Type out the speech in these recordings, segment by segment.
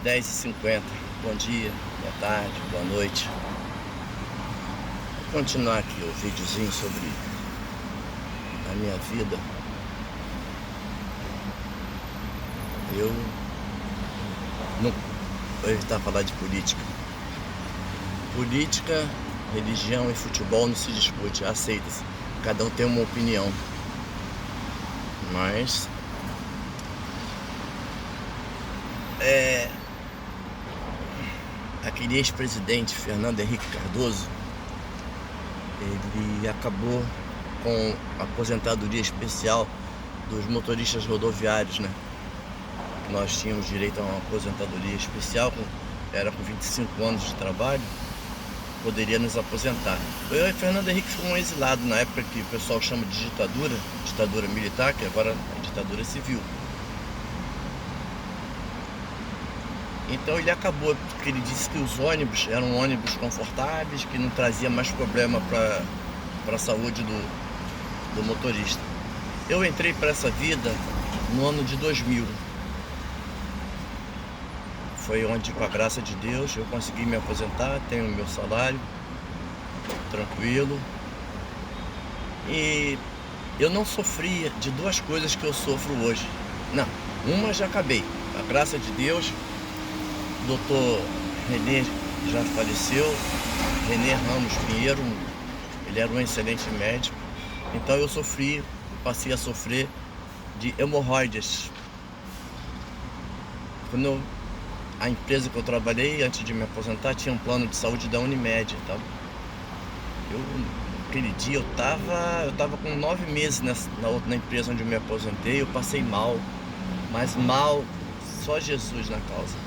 10h50. Bom dia, boa tarde, boa noite. Vou continuar aqui o videozinho sobre a minha vida. Eu não vou evitar falar de política. Política, religião e futebol não se discute, aceita-se. Cada um tem uma opinião. Mas aquele ex-presidente Fernando Henrique Cardoso, ele acabou com a aposentadoria especial dos motoristas rodoviários, né? Nós tínhamos direito a uma aposentadoria especial, era com 25 anos de trabalho, poderia nos aposentar. Eu e Fernando Henrique fomos um exilado na época que o pessoal chama de ditadura militar, que agora é ditadura civil. Então ele acabou, porque ele disse que os ônibus eram ônibus confortáveis, que não trazia mais problema para a saúde do motorista. Eu entrei para essa vida no ano de 2000. Foi onde, com a graça de Deus, eu consegui me aposentar, tenho o meu salário, tranquilo. E eu não sofria de duas coisas que eu sofro hoje. Não, uma já acabei. A graça de Deus, o doutor Renê já faleceu, Renê Ramos Pinheiro, ele era um excelente médico. Então eu passei a sofrer de hemorroidas. Quando a empresa que eu trabalhei, antes de me aposentar, tinha um plano de saúde da Unimed, tá? Aquele dia eu tava com 9 meses na empresa onde eu me aposentei. Eu passei mal, mas mal, só Jesus na causa.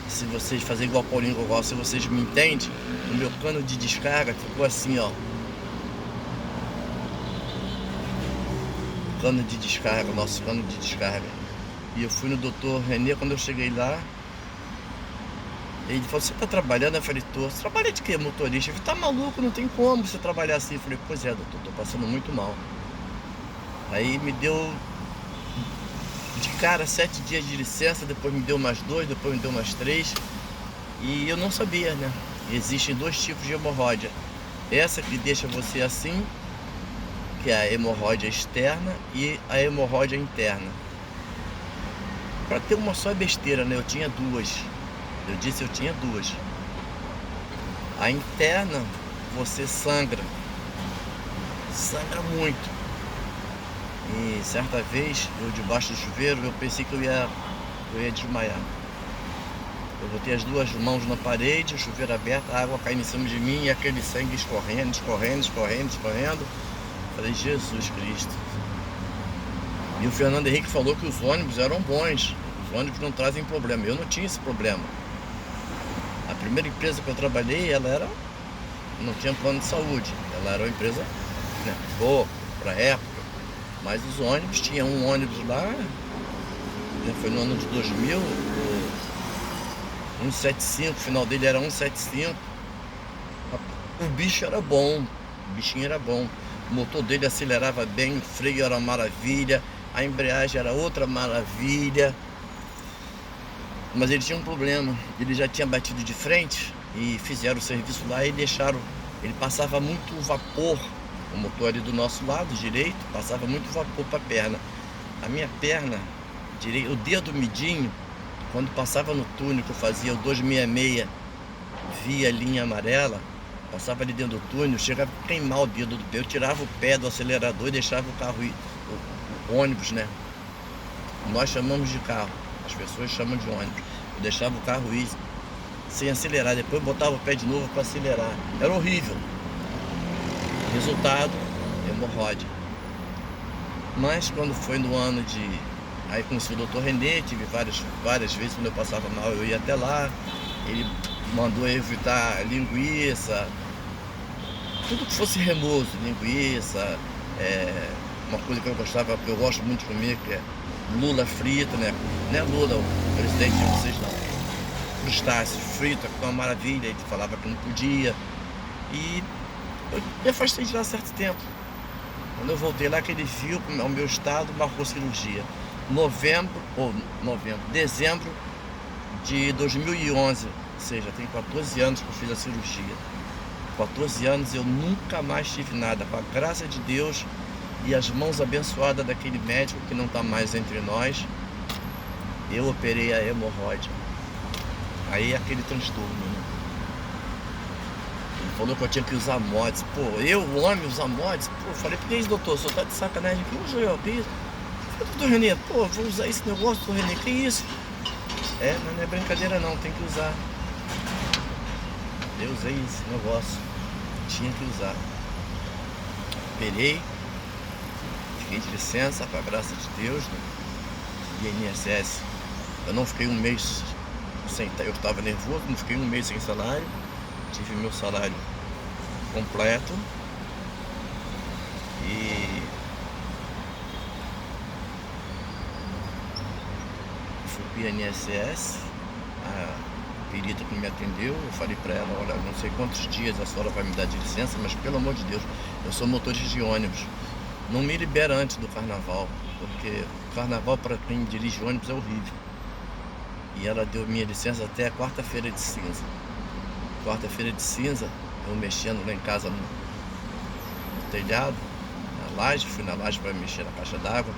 Se vocês fazerem igual Paulinho Gogol, se vocês me entendem, o meu cano de descarga ficou assim, ó. Cano de descarga, nosso cano de descarga. E eu fui no doutor Renê. Quando eu cheguei lá, ele falou: "Você tá trabalhando?" Eu falei: "Tô." "Você trabalha de quê, motorista?" Ele falou: "Tá maluco, não tem como você trabalhar assim." Eu falei: "Pois é, doutor, tô passando muito mal." Aí me deu de cara 7 dias de licença, depois me deu mais 2, depois me deu mais 3. E eu não sabia, né? Existem 2 tipos de hemorroida. Essa que deixa você assim, que é a hemorroida externa, e a hemorroida interna. Para ter uma só besteira, né? Eu tinha 2. Eu disse eu tinha 2. A interna, você sangra muito. E certa vez, eu debaixo do chuveiro, eu pensei que eu ia desmaiar. Eu botei as 2 mãos na parede, o chuveiro aberto, a água caindo em cima de mim e aquele sangue escorrendo. Falei: "Jesus Cristo." E o Fernando Henrique falou que os ônibus eram bons, os ônibus não trazem problema. Eu não tinha esse problema. A primeira empresa que eu trabalhei, não tinha plano de saúde. Ela era uma empresa, né, boa para a época. Mas os ônibus, tinha um ônibus lá, foi no ano de 2000, o 175, o final dele era 175. O bicho era bom, o bichinho era bom. O motor dele acelerava bem, o freio era uma maravilha, a embreagem era outra maravilha. Mas ele tinha um problema, ele já tinha batido de frente e fizeram o serviço lá e deixaram, ele passava muito vapor. O motor ali do nosso lado direito passava muito vapor para a perna. A minha perna direita, o dedo midinho, quando passava no túnel que eu fazia o 266 via linha amarela, passava ali dentro do túnel, chegava a queimar o dedo do pé. Eu tirava o pé do acelerador e deixava o carro ir, o ônibus, né? Nós chamamos de carro, as pessoas chamam de ônibus. Eu deixava o carro ir sem acelerar, depois botava o pé de novo para acelerar. Era horrível. Resultado, hemorroida. Mas quando foi no ano de... Aí conheci o doutor Renê, tive várias vezes, quando eu passava mal eu ia até lá. Ele mandou evitar linguiça, tudo que fosse remoso, linguiça, uma coisa que eu gostava, que eu gosto muito de comer, que é lula frita, né? Não é lula, o presidente de vocês não. Crustáceo frito, que é uma maravilha, ele falava que não podia. E eu me afastei de lá há certo tempo. Quando eu voltei lá, que ele viu o meu estado, marcou cirurgia. dezembro de 2011, ou seja, tem 14 anos que eu fiz a cirurgia. 14 anos eu nunca mais tive nada, com a graça de Deus e as mãos abençoadas daquele médico que não está mais entre nós. Eu operei a hemorroide. Aí aquele transtorno, né? Ele falou que eu tinha que usar mods. Pô, eu, o homem, usar mods? Pô, eu falei, por que isso, doutor? O senhor tá de sacanagem? Que uso eu? Que isso? Eu falei, doutor Renê, pô, vou usar esse negócio, doutor Renê, que isso? Não é brincadeira não, tem que usar. Eu usei esse negócio. Tinha que usar. Operei. Fiquei de licença, com a graça de Deus, né? E INSS. Eu não fiquei um mês sem. Eu estava nervoso, não fiquei um mês sem salário. Tive meu salário completo. E fui para o INSS. A perita que me atendeu, eu falei para ela, olha, não sei quantos dias a senhora vai me dar de licença, mas pelo amor de Deus, eu sou motorista de ônibus. Não me libera antes do carnaval, porque o carnaval para quem dirige ônibus é horrível. E ela deu minha licença até a quarta-feira de cinza. Quarta-feira de cinza, eu mexendo lá em casa no telhado, na laje, fui na laje para mexer na caixa d'água,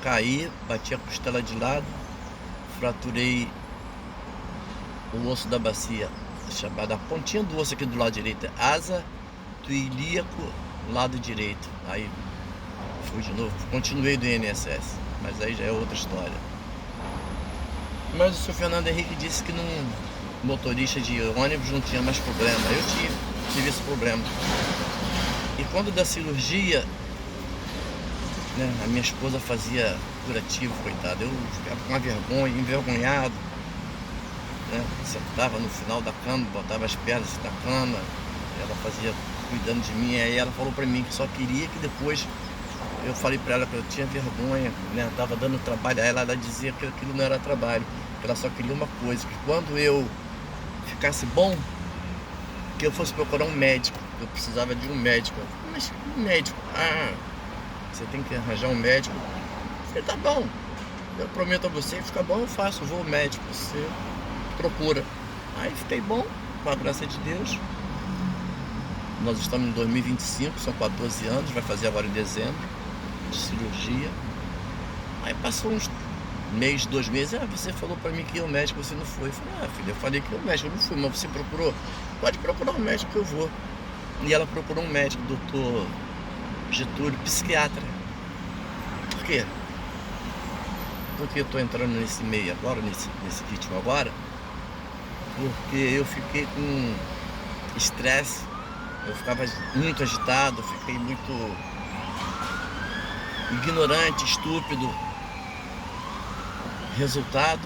caí, bati a costela de lado, fraturei o osso da bacia, chamada a pontinha do osso aqui do lado direito, asa do ilíaco, lado direito. Aí fui de novo, continuei do INSS, mas aí já é outra história. Mas o senhor Fernando Henrique disse que motorista de ônibus não tinha mais problema. Eu tive esse problema. E quando da cirurgia, né, a minha esposa fazia curativo, coitada. Eu ficava com uma vergonha, envergonhado, né? Sentava no final da cama, botava as pernas na cama, ela fazia cuidando de mim. Aí ela falou pra mim que só queria que depois eu falei pra ela que eu tinha vergonha, né? Tava dando trabalho a ela, ela dizia que aquilo não era trabalho, que ela só queria uma coisa, que quando eu ficasse bom, que eu fosse procurar um médico. Eu precisava de um médico. Mas um médico? Você tem que arranjar um médico. Eu falei, tá bom, eu prometo a você, fica bom, eu faço, eu vou ao médico, você procura. Aí fiquei bom, com a graça de Deus. Nós estamos em 2025, são 14 anos, vai fazer agora em dezembro, de cirurgia. Aí passou uns mês, 2 meses, você falou pra mim que ia ao médico, você não foi. Eu falei, filha, eu falei que ia ao médico, eu não fui, mas você procurou? Pode procurar um médico que eu vou. E ela procurou um médico, doutor Getúlio, psiquiatra. Por quê? Porque eu tô entrando nesse meio agora, nesse ritmo agora, porque eu fiquei com estresse, eu ficava muito agitado, fiquei muito ignorante, estúpido. Resultado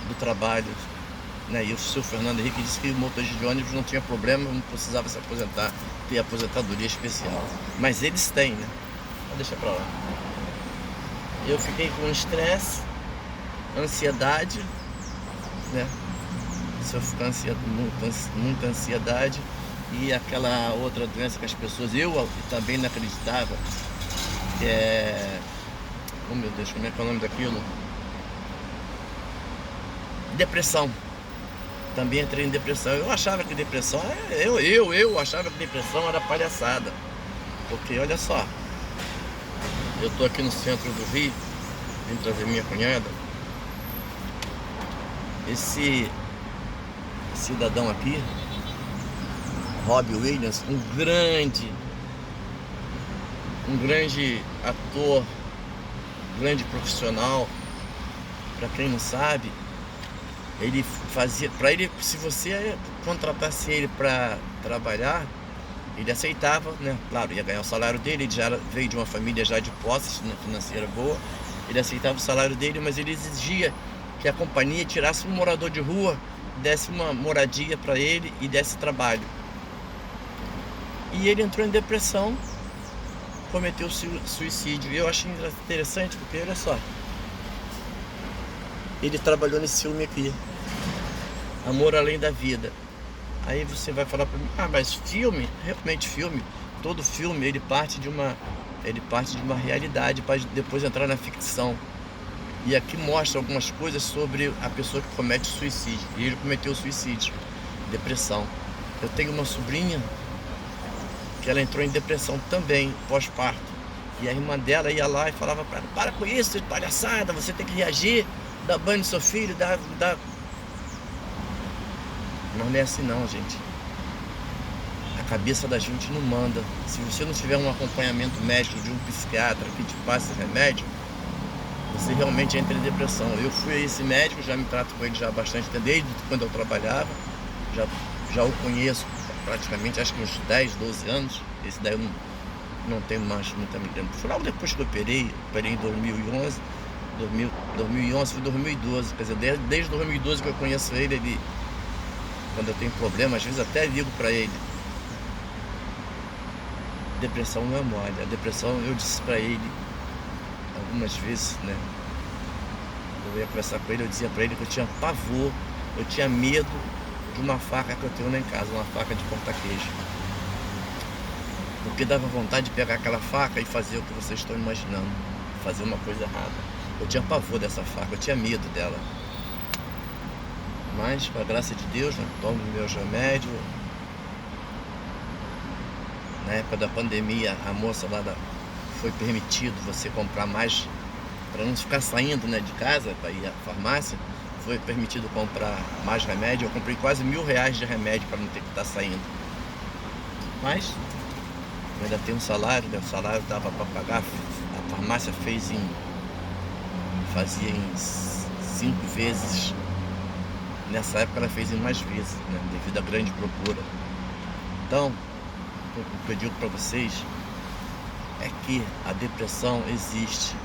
do trabalho, né? E o senhor Fernando Henrique disse que o motorista de ônibus não tinha problema, não precisava se aposentar, ter aposentadoria especial. Mas eles têm, né? Deixa pra lá. Eu fiquei com estresse, ansiedade, né? Se eu ficar muita ansiedade, e aquela outra doença que as pessoas, eu também não acreditava, que é... Oh meu Deus, como é que é o nome daquilo? Depressão. Também entrei em depressão. Eu achava que depressão... Eu achava que depressão era palhaçada. Porque, olha só, eu tô aqui no centro do Rio, vim trazer minha cunhada. Esse cidadão aqui, Robbie Williams, um grande ator, grande profissional. Para quem não sabe, ele fazia, se você contratasse ele para trabalhar, ele aceitava, né? Claro, ia ganhar o salário dele, ele já veio de uma família já de posses, né, financeira boa. Ele aceitava o salário dele, mas ele exigia que a companhia tirasse um morador de rua, desse uma moradia para ele e desse trabalho. E ele entrou em depressão, cometeu suicídio. Eu achei interessante porque, olha só, ele trabalhou nesse filme aqui, Amor Além da Vida. Aí você vai falar pra mim, mas filme, realmente filme, todo filme ele parte de uma ele parte de uma realidade para depois entrar na ficção. E aqui mostra algumas coisas sobre a pessoa que comete suicídio. E ele cometeu suicídio, depressão. Eu tenho uma sobrinha que ela entrou em depressão também, pós-parto. E a irmã dela ia lá e falava para ela: para com isso, de palhaçada, você tem que reagir, dá banho no seu filho, dá... Mas não é assim não, gente. A cabeça da gente não manda. Se você não tiver um acompanhamento médico de um psiquiatra que te passe remédio, você realmente entra em depressão. Eu fui a esse médico, já me trato com ele já há bastante tempo, desde quando eu trabalhava, já o conheço praticamente, acho que uns 10, 12 anos. Esse daí eu não tenho mais muita me lembro. Foi logo depois que eu operei em 2011, 2011 foi 2012, quer dizer, desde 2012 que eu conheço ele, quando eu tenho problema, às vezes até ligo para ele. Depressão não é mole. A depressão, eu disse para ele algumas vezes, né? Eu ia conversar com ele, eu dizia para ele que eu tinha pavor, eu tinha medo de uma faca que eu tenho lá em casa, uma faca de cortar queijo. Porque dava vontade de pegar aquela faca e fazer o que vocês estão imaginando, fazer uma coisa errada. Eu tinha pavor dessa faca, eu tinha medo dela. Mas, com a graça de Deus, né, tomo meus remédios. Na época da pandemia, a moça lá foi permitido você comprar mais, para não ficar saindo, né, de casa para ir à farmácia. Foi permitido comprar mais remédio. Eu comprei quase R$1.000 de remédio para não ter que estar saindo. Mas eu ainda tenho um salário, né? O salário dava para pagar. A farmácia fazia em 5 vezes. Nessa época ela fez em mais vezes, né, devido à grande procura. Então, o que eu digo para vocês é que a depressão existe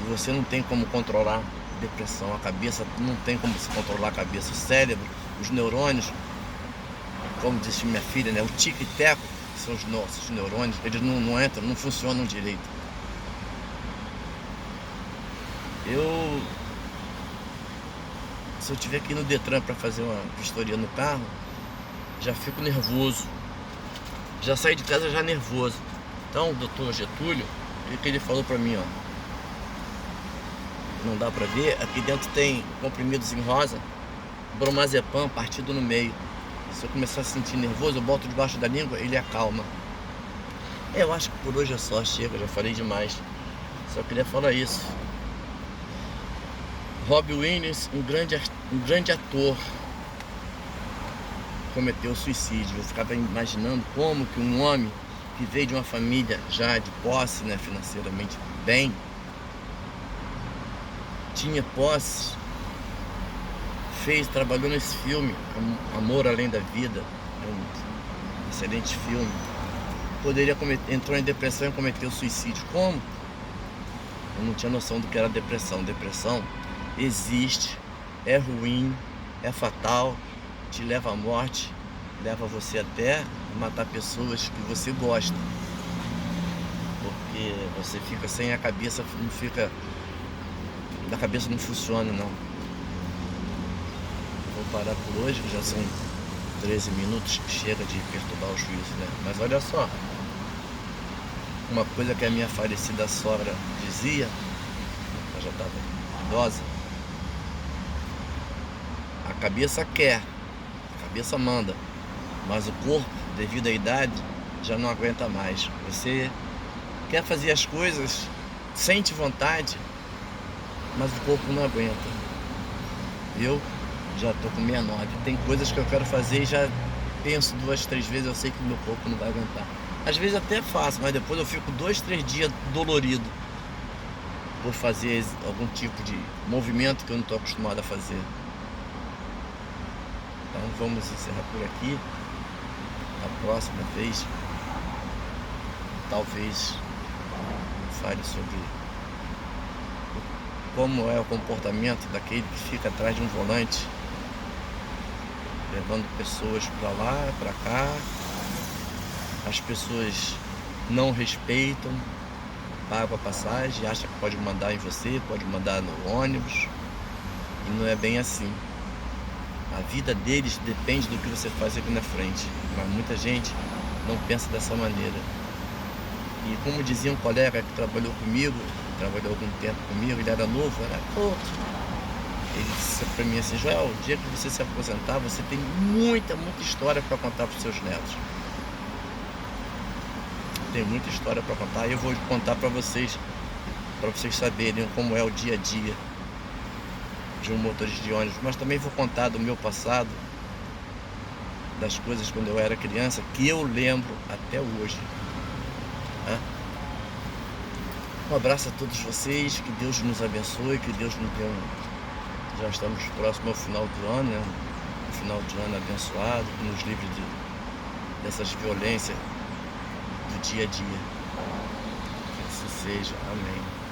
e você não tem como controlar a depressão. A cabeça não tem como se controlar a cabeça. O cérebro, os neurônios, como disse minha filha, né, o tique e teco, que são os nossos neurônios, eles não entram, não funcionam direito. Se eu tiver que ir no Detran para fazer uma vistoria no carro, já fico nervoso. Já saio de casa já nervoso. Então o doutor Getúlio, o que ele falou para mim, ó, não dá para ver, aqui dentro tem comprimidos em rosa, bromazepam partido no meio. Se eu começar a sentir nervoso, eu boto debaixo da língua, ele acalma. Eu acho que por hoje é só, chega, já falei demais. Só queria falar isso. Robin Williams, um grande ator, cometeu suicídio. Eu ficava imaginando como que um homem que veio de uma família já de posse, né, financeiramente bem, tinha posse, trabalhou nesse filme, Amor Além da Vida, é um excelente filme. Entrou em depressão e cometeu suicídio. Como? Eu não tinha noção do que era depressão. Depressão existe, é ruim, é fatal, te leva à morte, leva você até matar pessoas que você gosta, porque você fica sem a cabeça, a cabeça não funciona não. Vou parar por hoje, que já são 13 minutos, que chega de perturbar o juízo, né? Mas olha só, uma coisa que a minha falecida sogra dizia, ela já estava idosa: a cabeça quer, a cabeça manda, mas o corpo, devido à idade, já não aguenta mais. Você quer fazer as coisas, sente vontade, mas o corpo não aguenta. Eu já estou com 69, tem coisas que eu quero fazer e já penso 2, 3 vezes, eu sei que meu corpo não vai aguentar. Às vezes até faço, mas depois eu fico 2, 3 dias dolorido por fazer algum tipo de movimento que eu não estou acostumado a fazer. Então vamos encerrar por aqui. A próxima vez, talvez fale sobre como é o comportamento daquele que fica atrás de um volante, levando pessoas para lá, para cá. As pessoas não respeitam, pagam a passagem, acham que pode mandar em você, pode mandar no ônibus, e não é bem assim. A vida deles depende do que você faz aqui na frente, mas muita gente não pensa dessa maneira. E como dizia um colega que trabalhou comigo, trabalhou algum tempo comigo, ele era novo, era outro. Ele disse para mim assim: Joel, o dia que você se aposentar, você tem muita história para contar para os seus netos. Tem muita história para contar e eu vou contar para vocês saberem como é o dia a dia de um motorista de ônibus, mas também vou contar do meu passado, das coisas quando eu era criança, que eu lembro até hoje. Tá? Um abraço a todos vocês, que Deus nos abençoe, que Deus nos dê Já estamos próximos ao final do ano, né? Um final de ano abençoado, que nos livre dessas violências do dia a dia. Que isso seja. Amém.